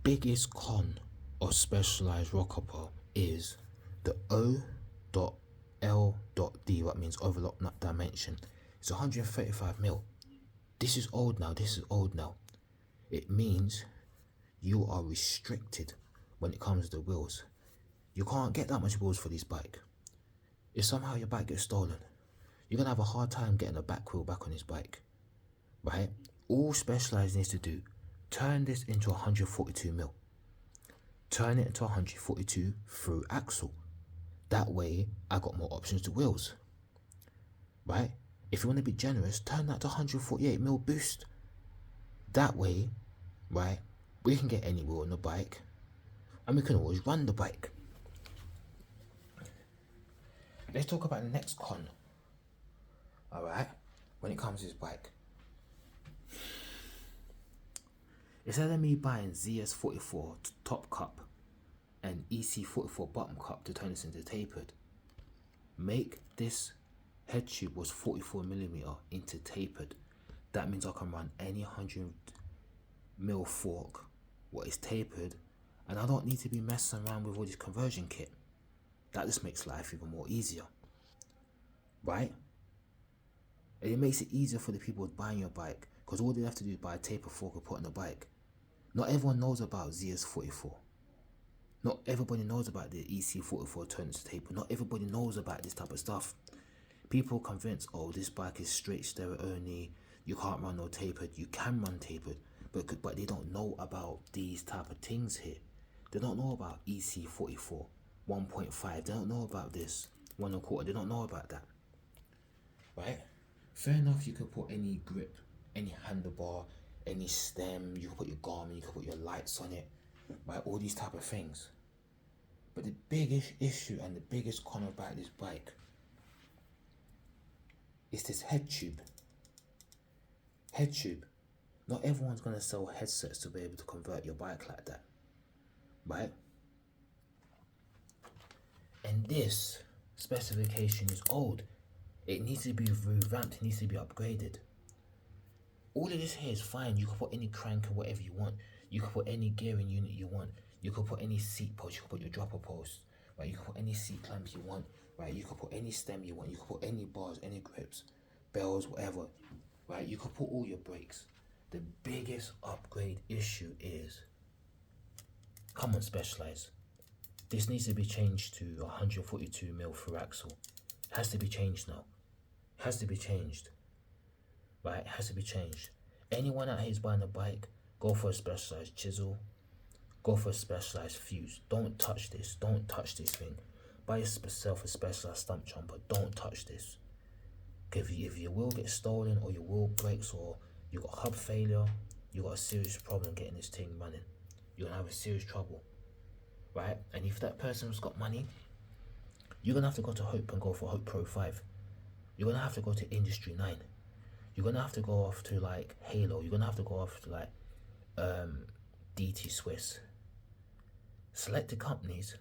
biggest con of Specialized Rockhopper is the O.L.D, what means overlock not dimension. It's 135 mil. This is old now. This is old now. It means you are restricted when it comes to the wheels. You can't get that much wheels for this bike. If somehow your bike gets stolen, you're gonna have a hard time getting a back wheel back on this bike, right? All Specialized needs to do, turn this into 142 mil. Turn it into 142 through axle. That way, I got more options to wheels, right? If you want to be generous, turn that to 148 mil boost. That way, right, we can get any wheel on the bike, and we can always run the bike. Let's talk about the next con. All right, when it comes to this bike, instead of me buying ZS44 top cup and EC44 bottom cup to turn this into tapered, make this head tube was 44mm into tapered. That means I can run any 100mm fork what is tapered, and I don't need to be messing around with all this conversion kit. That just makes life even more easier, right? And it makes it easier for the people buying your bike, because all they have to do is buy a taper fork and put on the bike. Not everyone knows about ZS44. Not everybody knows about the EC44 turns to taper. Not everybody knows about this type of stuff. People are convinced, oh, this bike is straight stereo only, you can't run no tapered. You can run tapered, but they don't know about these type of things here. They don't know about EC44 1.5. They don't know about this 1 1/4. They don't know about that, right? Fair enough, you could put any grip, any handlebar, any stem, you can put your Garmin, you can put your lights on it, right? All these type of things. But the biggest issue and the biggest con about this bike is this head tube. Head tube. Not everyone's gonna sell headsets to be able to convert your bike like that, right? And this specification is old. It needs to be revamped, it needs to be upgraded. All of this here is fine. You can put any crank or whatever you want. You can put any gearing unit you want. You can put any seat post, you can put your dropper post, right? You can put any seat clamp you want, right? You can put any stem you want. You can put any bars, any grips, bells, whatever, right? You can put all your brakes. The biggest upgrade issue is, come on, Specialized. This needs to be changed to 142mm through axle. It has to be changed now. It has to be changed. Right? It has to be changed. Anyone out here is buying a bike, go for a Specialized chisel. Go for a Specialized fuse. Don't touch this. Don't touch this thing. Buy yourself a Specialized stump jumper. Don't touch this. If your wheel gets stolen, or your wheel breaks, or you got hub failure, you got a serious problem getting this thing running. You're gonna have a serious trouble, right? And if that person's got money, you're gonna have to go to Hope and go for Hope Pro 5. You're gonna have to go to Industry 9. You're gonna have to go off to like Halo. You're gonna have to go off to like DT Swiss. Selected companies,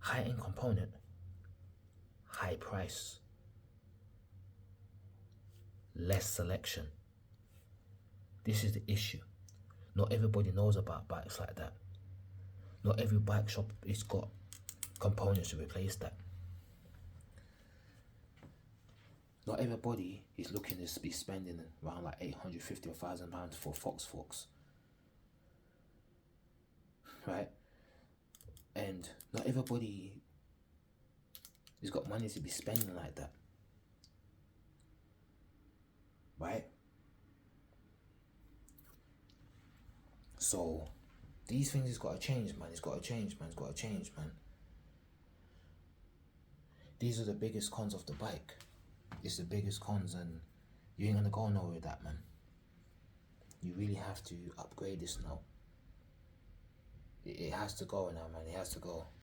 high-end component, high price, less selection. This is the issue. Not everybody knows about bikes like that. Not every bike shop has got components to replace that. Not everybody is looking to be spending around like 850 or £1,000 for Fox forks, right? And not everybody has got money to be spending like that, right? So these things has got to change, man. It's got to change, man. It's got to change, man. These are the biggest cons of the bike. It's the biggest cons, and you ain't gonna go nowhere with that, man. You really have to upgrade this now. It has to go now, man. It has to go.